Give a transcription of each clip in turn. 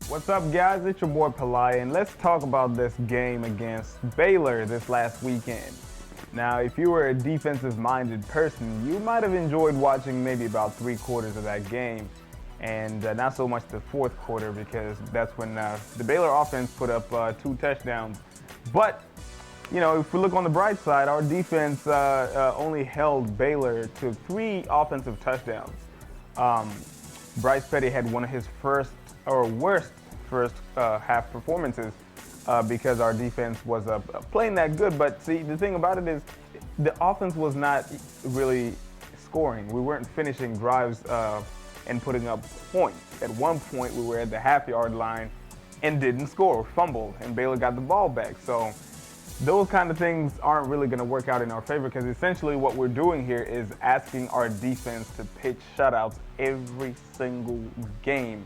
What's up, guys? It's your boy Palai, and let's talk about this game against Baylor this last weekend. Now, if you were a defensive-minded person, you might have enjoyed watching maybe about 3/4 of that game, and not so much the fourth quarter because that's when the Baylor offense put up 2 touchdowns. But, you know, if we look on the bright side, our defense only held Baylor to 3 offensive touchdowns. Bryce Petty had one of his worst first half performances because our defense was playing that good. But see, the thing about it is the offense was not really scoring. We weren't finishing drives and putting up points. At one point, we were at the half-yard line and didn't score, fumbled, and Baylor got the ball back. So those kind of things aren't really going to work out in our favor because essentially what we're doing here is asking our defense to pitch shutouts every single game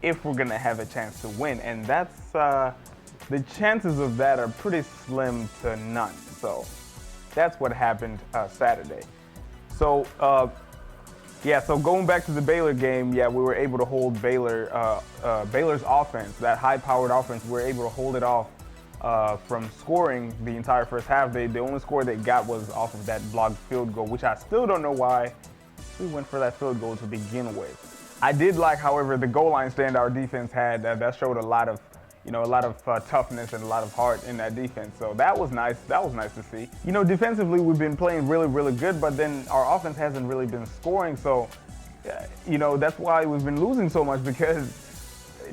if we're going to have a chance to win. And that's the chances of that are pretty slim to none. So that's what happened Saturday. So so going back to the Baylor game, we were able to hold Baylor's offense, that high-powered offense, we were able to hold it off from scoring the entire first half. The only score they got was off of that blocked field goal, which I still don't know why we went for that field goal to begin with. I did like, however, the goal line stand our defense had. That showed a lot of toughness and a lot of heart in that defense. So that was nice. That was nice to see. You know, defensively we've been playing really, really good, but then our offense hasn't really been scoring. So, you know, that's why we've been losing so much because,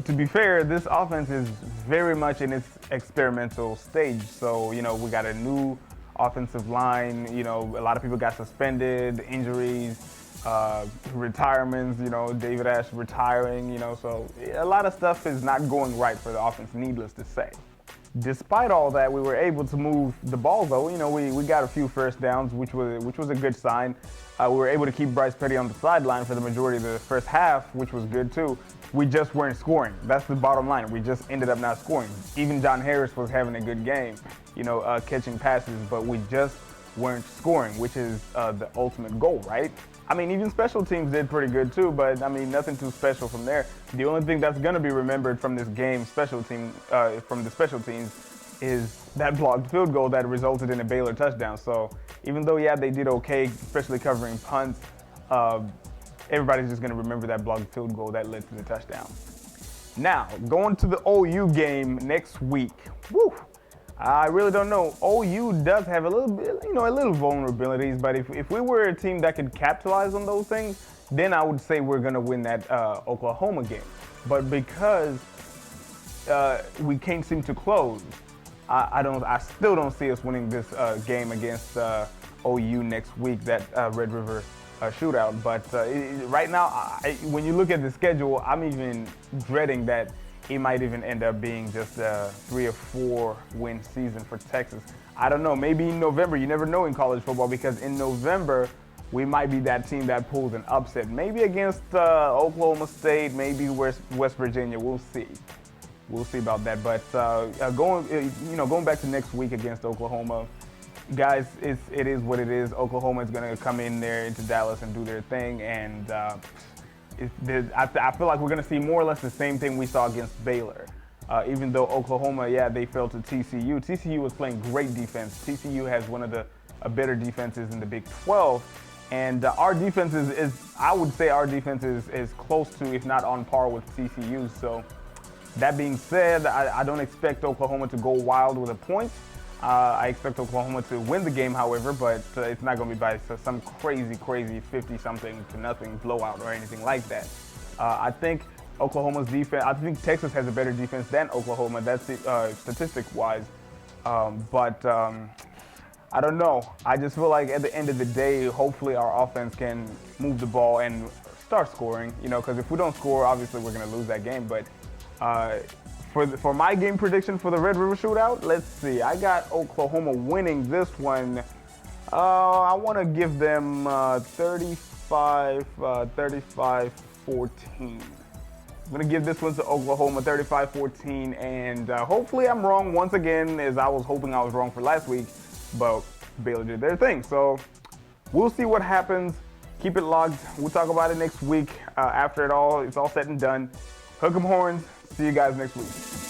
to be fair, this offense is very much in its experimental stage. So, you know, we got a new offensive line. You know, a lot of people got suspended, injuries, retirements, you know, David Ash retiring, you know, so a lot of stuff is not going right for the offense, needless to say. Despite all that, we were able to move the ball, though. You know, we got a few first downs, which was a good sign. We were able to keep Bryce Petty on the sideline for the majority of the first half, which was good, too. We just weren't scoring. That's the bottom line. We just ended up not scoring. Even John Harris was having a good game, you know, catching passes, but we just weren't scoring, which is the ultimate goal, right? I mean, even special teams did pretty good too, but I mean, nothing too special from there. The only thing that's going to be remembered from this game, from the special teams, is that blocked field goal that resulted in a Baylor touchdown. So even though, they did okay, especially covering punts, everybody's just going to remember that blocked field goal that led to the touchdown. Now, going to the OU game next week. Woo! I really don't know. OU does have a little bit, a little vulnerabilities, but if we were a team that could capitalize on those things, then I would say we're going to win that Oklahoma game. But because we can't seem to close, I still don't see us winning this game against OU next week, that Red River Shootout. But right now, when you look at the schedule, I'm even dreading that it might even end up being just a 3 or 4 win season for Texas. I don't know, maybe in November. You never know in college football, because in November, we might be that team that pulls an upset. Maybe against Oklahoma State, maybe West Virginia. We'll see. We'll see about that. But going back to next week against Oklahoma, guys, it is what it is. Oklahoma is going to come in there into Dallas and do their thing, and I feel like we're going to see more or less the same thing we saw against Baylor. Even though Oklahoma, they fell to TCU. TCU was playing great defense. TCU has one of the better defenses in the Big 12. And our defense I would say our defense is close to, if not on par with TCU. So that being said, I don't expect Oklahoma to go wild with the points. I expect Oklahoma to win the game, however, but it's not going to be by some crazy 50-something to nothing blowout or anything like that. I think Oklahoma's defense, I think Texas has a better defense than Oklahoma, that's statistic-wise. But I don't know. I just feel like at the end of the day, hopefully our offense can move the ball and start scoring, because if we don't score, obviously we're going to lose that game. But for my game prediction for the Red River Shootout, let's see. I got Oklahoma winning this one. I want to give them 35-14. I'm going to give this one to Oklahoma, 35-14, and hopefully I'm wrong once again, as I was hoping I was wrong for last week, but Baylor did their thing. So we'll see what happens. Keep it logged. We'll talk about it next week after it's all said and done. Hook 'em horns. See you guys next week.